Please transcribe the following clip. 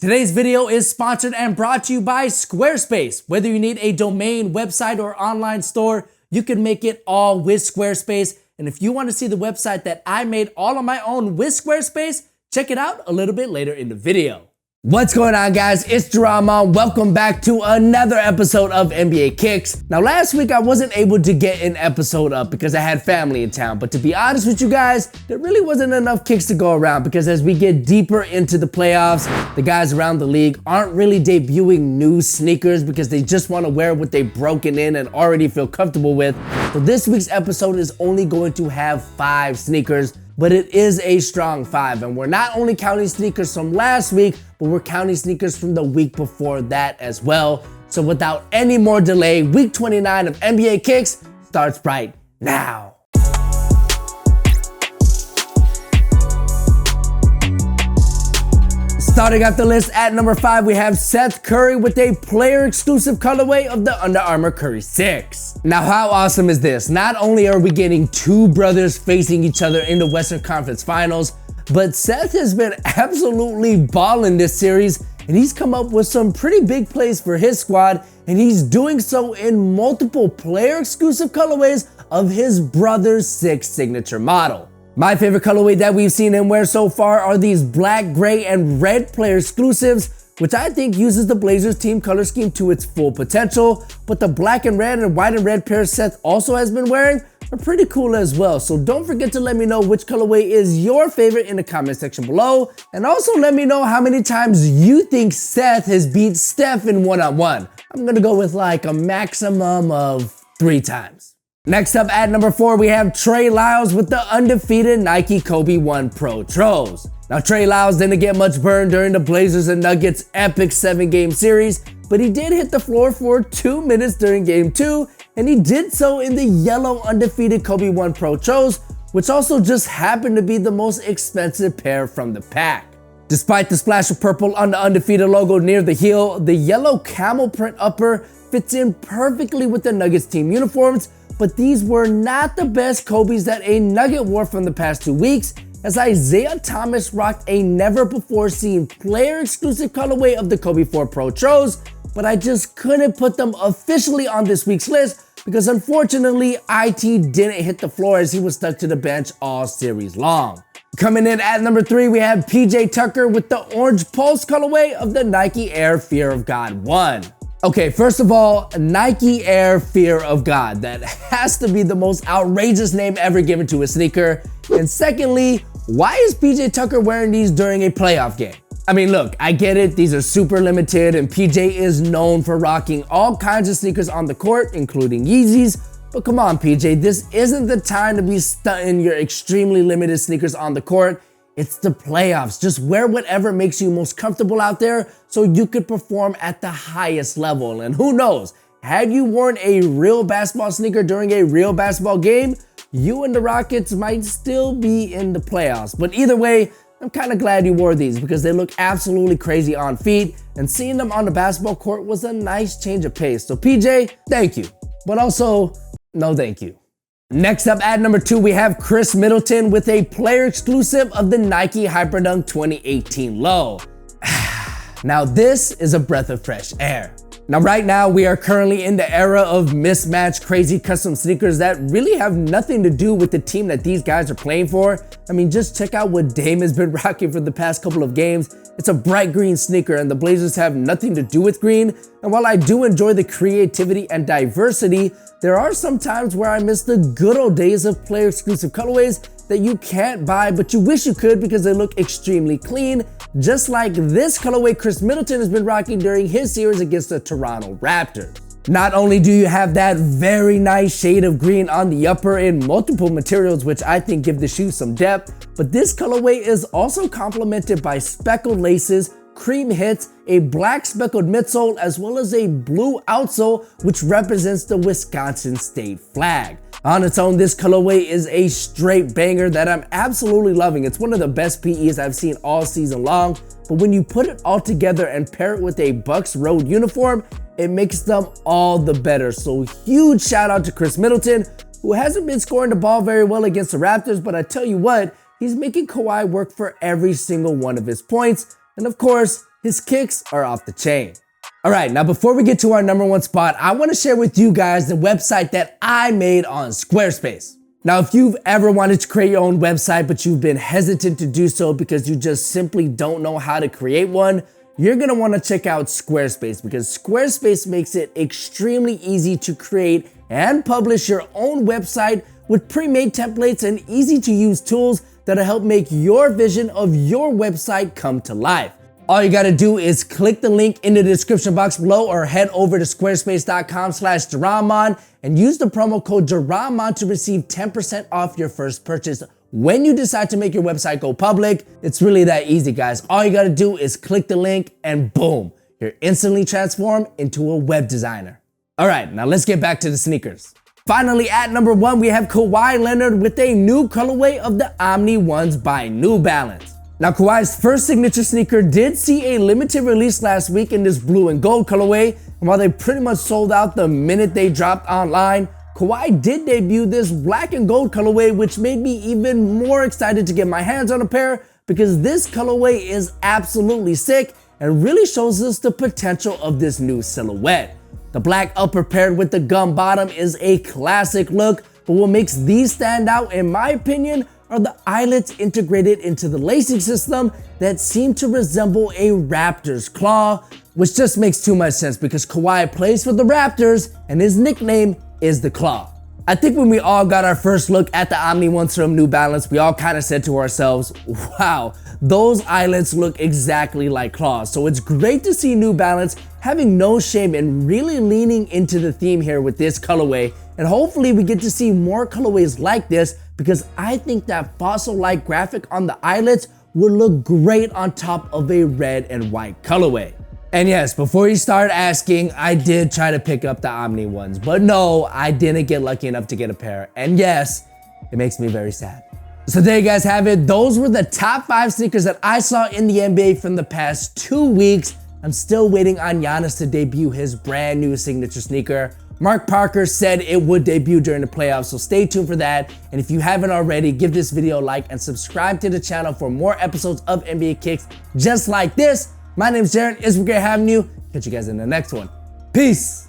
Today's video is sponsored and brought to you by Squarespace. Whether you need a domain, website, or online store, you can make it all with Squarespace. And if you want to see the website that I made all on my own with Squarespace, check it out a little bit later in the video. What's going on, guys? It's Armour. Welcome back to another episode of NBA Kicks. Now, last week I wasn't able to get an episode up because I had family in town. But to be honest with you guys, there really wasn't enough kicks to go around because as we get deeper into the playoffs, the guys around the league aren't really debuting new sneakers because they just want to wear what they've broken in and already feel comfortable with. So this week's episode is only going to have 5 sneakers, but it is a strong 5. And we're not only counting sneakers from last week, but we're counting sneakers from the week before that as well. So without any more delay, week 29 of NBA Kicks starts right now. Starting off the list at number 5, we have Seth Curry with a player-exclusive colorway of the Under Armour Curry 6. Now, how awesome is this? Not only are we getting 2 brothers facing each other in the Western Conference Finals, but Seth has been absolutely balling this series, and he's come up with some pretty big plays for his squad, and he's doing so in multiple player-exclusive colorways of his brother's 6 signature model. My favorite colorway that we've seen him wear so far are these black, gray, and red player exclusives, which I think uses the Blazers team color scheme to its full potential. But the black and red and white and red pairs Seth also has been wearing are pretty cool as well. So don't forget to let me know which colorway is your favorite in the comment section below. And also let me know how many times you think Seth has beat Steph in one-on-one. I'm gonna go with like a maximum of 3 times. Next up at number 4, we have Trey Lyles with the undefeated Nike Kobe 1 Pro Tros. Now, Trey Lyles didn't get much burn during the Blazers and Nuggets epic 7-game series, but he did hit the floor for 2 minutes during game 2, and he did so in the yellow undefeated Kobe 1 Pro Tros, which also just happened to be the most expensive pair from the pack. Despite the splash of purple on the undefeated logo near the heel, the yellow camel print upper fits in perfectly with the Nuggets team uniforms, but these were not the best Kobe's that a Nugget wore from the past 2 weeks, as Isaiah Thomas rocked a never-before-seen player-exclusive colorway of the Kobe 4 Pro Tros, but I just couldn't put them officially on this week's list because unfortunately, IT didn't hit the floor as he was stuck to the bench all series long. Coming in at number 3, we have PJ Tucker with the orange pulse colorway of the Nike Air Fear of God 1. Okay, first of all, Nike Air Fear of God. That has to be the most outrageous name ever given to a sneaker. And secondly, why is PJ Tucker wearing these during a playoff game? I mean, look, I get it. These are super limited and PJ is known for rocking all kinds of sneakers on the court, including Yeezys. But come on, PJ, this isn't the time to be stunting your extremely limited sneakers on the court. It's the playoffs. Just wear whatever makes you most comfortable out there so you could perform at the highest level. And who knows, had you worn a real basketball sneaker during a real basketball game, you and the Rockets might still be in the playoffs. But either way, I'm kind of glad you wore these because they look absolutely crazy on feet, and seeing them on the basketball court was a nice change of pace. So PJ, thank you. But also, no thank you. Next up at number 2, we have Chris Middleton with a player exclusive of the Nike Hyperdunk 2018 Low. Now this is a breath of fresh air. Now right now we are currently in the era of mismatched crazy custom sneakers that really have nothing to do with the team that these guys are playing for. I mean, just check out what Dame has been rocking for the past couple of games. It's a bright green sneaker and the Blazers have nothing to do with green. And while I do enjoy the creativity and diversity, there are some times where I miss the good old days of player exclusive colorways that you can't buy but you wish you could because they look extremely clean, just like this colorway Chris Middleton has been rocking during his series against the Toronto Raptors. Not only do you have that very nice shade of green on the upper in multiple materials, which I think give the shoe some depth, but this colorway is also complemented by speckled laces, cream hits, a black speckled midsole, as well as a blue outsole, which represents the Wisconsin state flag. On its own, this colorway is a straight banger that I'm absolutely loving. It's one of the best PEs I've seen all season long, but when you put it all together and pair it with a Bucks road uniform, it makes them all the better. So huge shout out to Chris Middleton, who hasn't been scoring the ball very well against the Raptors, but I tell you what, he's making Kawhi work for every single one of his points. And of course, his kicks are off the chain. Alright, now before we get to our number one spot, I want to share with you guys the website that I made on Squarespace. Now, if you've ever wanted to create your own website, but you've been hesitant to do so because you just simply don't know how to create one, you're gonna wanna check out Squarespace because Squarespace makes it extremely easy to create and publish your own website with pre-made templates and easy to use tools that'll help make your vision of your website come to life. All you gotta do is click the link in the description box below or head over to squarespace.com/Jaramon and use the promo code Jaramon to receive 10% off your first purchase when you decide to make your website go public. It's really that easy, guys. All you gotta do is click the link and boom, you're instantly transformed into a web designer. All right, now let's get back to the sneakers. Finally, at number one, we have Kawhi Leonard with a new colorway of the Omni Ones by New Balance. Now, Kawhi's first signature sneaker did see a limited release last week in this blue and gold colorway, and while they pretty much sold out the minute they dropped online, Kawhi did debut this black and gold colorway, which made me even more excited to get my hands on a pair because this colorway is absolutely sick and really shows us the potential of this new silhouette. The black upper paired with the gum bottom is a classic look, but what makes these stand out, in my opinion, are the eyelets integrated into the lacing system that seem to resemble a raptor's claw, which just makes too much sense because Kawhi plays for the Raptors and his nickname is the Claw. I think when we all got our first look at the Omni Ones from New Balance, we all kind of said to ourselves, wow, those eyelets look exactly like claws. So it's great to see New Balance having no shame and really leaning into the theme here with this colorway. And hopefully we get to see more colorways like this because I think that fossil-like graphic on the eyelets would look great on top of a red and white colorway. And yes, before you start asking, I did try to pick up the Omni Ones, but no, I didn't get lucky enough to get a pair. And yes, it makes me very sad. So there you guys have it. Those were the top 5 sneakers that I saw in the NBA from the past 2 weeks. I'm still waiting on Giannis to debut his brand new signature sneaker. Mark Parker said it would debut during the playoffs, so stay tuned for that. And if you haven't already, give this video a like and subscribe to the channel for more episodes of NBA Kicks just like this. My name is Jaron. It's been great having you. Catch you guys in the next one. Peace.